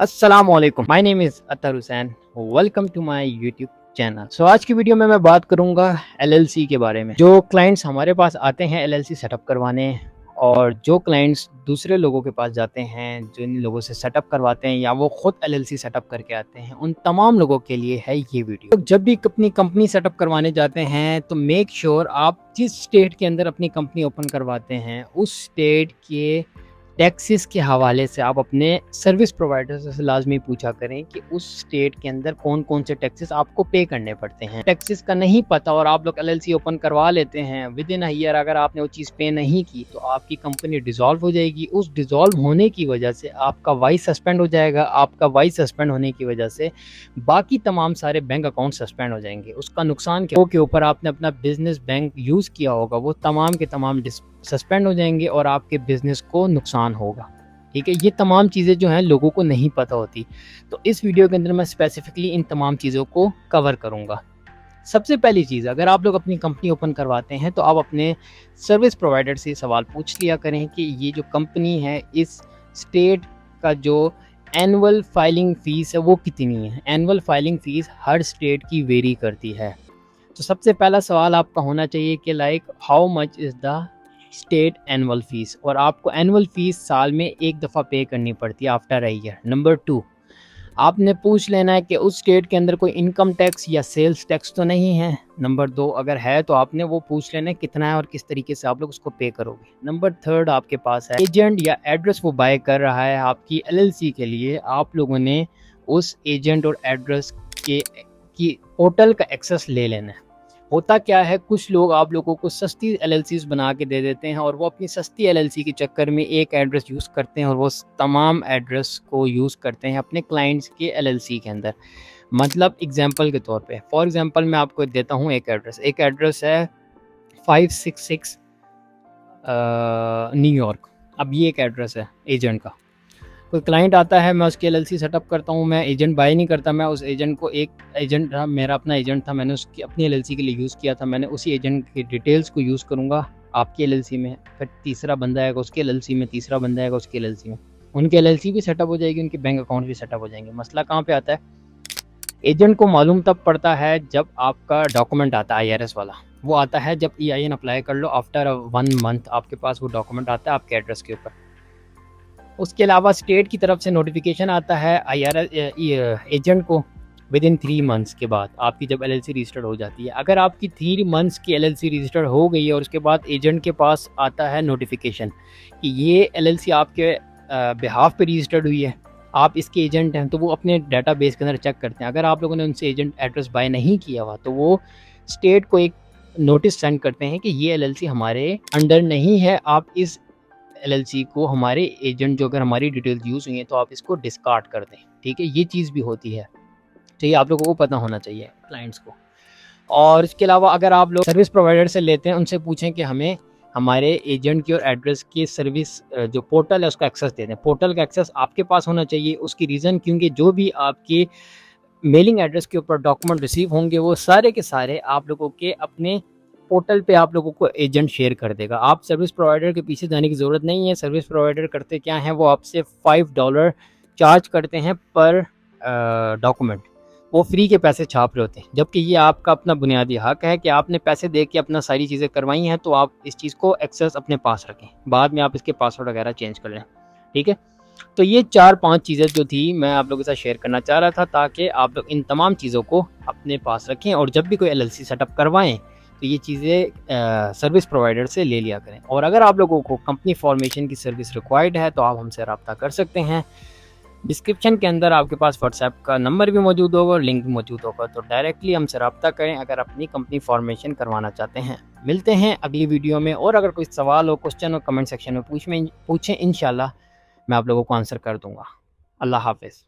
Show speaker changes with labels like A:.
A: अस्सलामुअलैकुम, my name is Atar Hussain. Welcome to my YouTube channel. So आज की वीडियो में मैं बात करूंगा एलएलसी के बारे में। जो क्लाइंट्स हमारे पास आते हैं एलएलसी सेटअप करवाने, और जो क्लाइंट्स दूसरे लोगों के पास जाते हैं, जिन लोगों से सेटअप करवाते हैं या वो खुद एलएलसी सेटअप करके आते हैं, उन तमाम लोगों के लिए है ये वीडियो। तो जब भी अपनी कंपनी सेटअप करवाने जाते हैं तो मेक श्योर आप जिस स्टेट के अंदर अपनी कंपनी ओपन करवाते हैं उस स्टेट के टैक्सेस के हवाले से आप अपने सर्विस प्रोवाइडर से लाजमी पूछा करें कि उस स्टेट के अंदर कौन कौन से टैक्सेस आपको पे करने पड़ते हैं। टैक्सेस का नहीं पता और आप लोग एलएलसी ओपन करवा लेते हैं, विद इन अ ईयर अगर आपने वो चीज़ पे नहीं की तो आपकी कंपनी डिसॉल्व हो जाएगी। उस डिसॉल्व होने की वजह से आपका वाइस सस्पेंड हो जाएगा। आपका वाइस सस्पेंड होने की वजह से बाकी तमाम सारे बैंक अकाउंट सस्पेंड हो जाएंगे। उसका नुकसान क्या के ऊपर आपने अपना बिजनेस बैंक यूज़ किया होगा वो तमाम के तमाम सस्पेंड हो जाएंगे और आपके बिजनेस को नुकसान होगा। ठीक है, ये तमाम चीज़ें जो हैं लोगों को नहीं पता होती, तो इस वीडियो के अंदर मैं स्पेसिफिकली इन तमाम चीज़ों को कवर करूँगा। सबसे पहली चीज़, अगर आप लोग अपनी कंपनी ओपन करवाते हैं तो आप अपने सर्विस प्रोवाइडर से सवाल पूछ लिया करें कि ये जो कंपनी है इस स्टेट का जो एनुअल फाइलिंग फ़ीस है वो कितनी है। एनुअल फाइलिंग फ़ीस हर स्टेट की वेरी करती है। तो सबसे पहला सवाल आपका होना चाहिए कि like how much is the state annual fees, और आपको एनुअल फीस साल में एक दफ़ा पे करनी पड़ती है आफ्टर अ ईयर। नंबर 2, आपने पूछ लेना है कि उस स्टेट के अंदर कोई इनकम टैक्स या सेल्स टैक्स तो नहीं है। नंबर 2, अगर है तो आपने वो पूछ लेना है कितना है और किस तरीके से आप लोग उसको पे करोगे। नंबर 3, आपके पास है एजेंट या एड्रेस वो बाय कर रहा है आपकी एलएलसी के लिए। आप लोगों ने उस एजेंट और एड्रेस की पोर्टल का एक्सेस ले लेना है। होता क्या है, कुछ लोग आप लोगों को सस्ती एलएलसीज बना के दे देते हैं और वो अपनी सस्ती एलएलसी के चक्कर में एक एड्रेस यूज़ करते हैं और वो तमाम एड्रेस को यूज़ करते हैं अपने क्लाइंट्स के एलएलसी के अंदर। मतलब एग्जांपल के तौर पे, फॉर एग्जांपल मैं आपको देता हूँ एक एड्रेस है 566 न्यूयॉर्क। अब ये एक एड्रेस है एजेंट का। कोई क्लाइंट आता है, मैं उसकी एलएलसी सेटअप करता हूँ, मैं एजेंट बाय नहीं करता, मैं उस एजेंट को, एक एजेंट था मेरा अपना एजेंट था, मैंने उसकी अपनी एलएलसी के लिए यूज़ किया था, मैंने उसी एजेंट की डिटेल्स को यूज़ करूँगा आपकी एलएलसी में। फिर तीसरा बंदा आएगा उसकी एलएलसी में, तीसरा बंदा आएगा उसकी एलएलसी में, उनकी एलएलसी भी सेटअप हो जाएगी, उनके बैंक अकाउंट भी सेटअप हो जाएंगे। मसला कहाँ पे आता है, एजेंट को मालूम तब पड़ता है जब आपका डॉक्यूमेंट आता है IRS वाला। वो आता है जब EIN अप्लाई कर लो, आफ्टर 1 मंथ आपके पास वो डॉक्यूमेंट आता है आपके एड्रेस के ऊपर। उसके अलावा स्टेट की तरफ से नोटिफिकेशन आता है एजेंट को विद इन 3 मंथ्स के बाद आपकी जब एलएलसी रजिस्टर्ड हो जाती है। अगर आपकी 3 मंथ्स की एलएलसी रजिस्टर्ड हो गई है और उसके बाद एजेंट के पास आता है नोटिफिकेशन कि ये एलएलसी आपके बिहाफ पे रजिस्टर्ड हुई है, आप इसके एजेंट हैं, तो वो अपने डाटाबेस के अंदर चेक करते हैं। अगर आप लोगों ने उनसे एजेंट एड्रेस बाय नहीं किया हुआ तो वो स्टेट को एक नोटिस सेंड करते हैं कि ये एलएलसी हमारे अंडर नहीं है, आप इस एलएलसी को, हमारे एजेंट जो अगर हमारी डिटेल्स यूज़ हुई हैं तो आप इसको डिस्कार्ड कर दें। ठीक है, ये चीज़ भी होती है, तो ये आप लोगों को पता होना चाहिए क्लाइंट्स को। और इसके अलावा अगर आप लोग सर्विस प्रोवाइडर से लेते हैं, उनसे पूछें कि हमें हमारे एजेंट की और एड्रेस की सर्विस जो पोर्टल है उसका एक्सेस दे दें। पोर्टल का एक्सेस आपके पास होना चाहिए। उसकी रीज़न क्योंकि जो भी आपके मेलिंग एड्रेस के ऊपर डॉक्यूमेंट रिसीव होंगे वो सारे के सारे आप लोगों के अपने पोर्टल पे आप लोगों को एजेंट शेयर कर देगा। आप सर्विस प्रोवाइडर के पीछे जाने की ज़रूरत नहीं है। सर्विस प्रोवाइडर करते क्या हैं, वो आपसे $5 चार्ज करते हैं पर डॉक्यूमेंट। वो फ्री के पैसे छाप रहे होते हैं, जबकि ये आपका अपना बुनियादी हक है कि आपने पैसे दे के अपना सारी चीज़ें करवाई हैं, तो आप इस चीज़ को एक्सेस अपने पास रखें, बाद में आप इसके पासवर्ड वगैरह चेंज कर लें। ठीक है, तो ये 4-5 चीज़ें जो थी मैं आप लोगों के साथ शेयर करना चाह रहा था, ताकि आप लोग इन तमाम चीज़ों को अपने पास रखें और जब भी कोई एलएलसी सेटअप करवाएं तो ये चीज़ें सर्विस प्रोवाइडर से ले लिया करें। और अगर आप लोगों को कंपनी फॉर्मेशन की सर्विस रिक्वायर्ड है तो आप हमसे रब्ता कर सकते हैं। डिस्क्रिप्शन के अंदर आपके पास व्हाट्सएप का नंबर भी मौजूद होगा और लिंक भी मौजूद होगा, तो डायरेक्टली हमसे रब्ता करें अगर अपनी कंपनी फॉर्मेशन करवाना चाहते हैं। मिलते हैं अगली वीडियो में, और अगर कोई सवाल हो, क्वेश्चन हो, कमेंट सेक्शन में पूछें, इंशाल्लाह मैं आप लोगों को आंसर कर दूँगा। अल्लाह हाफ़िज़।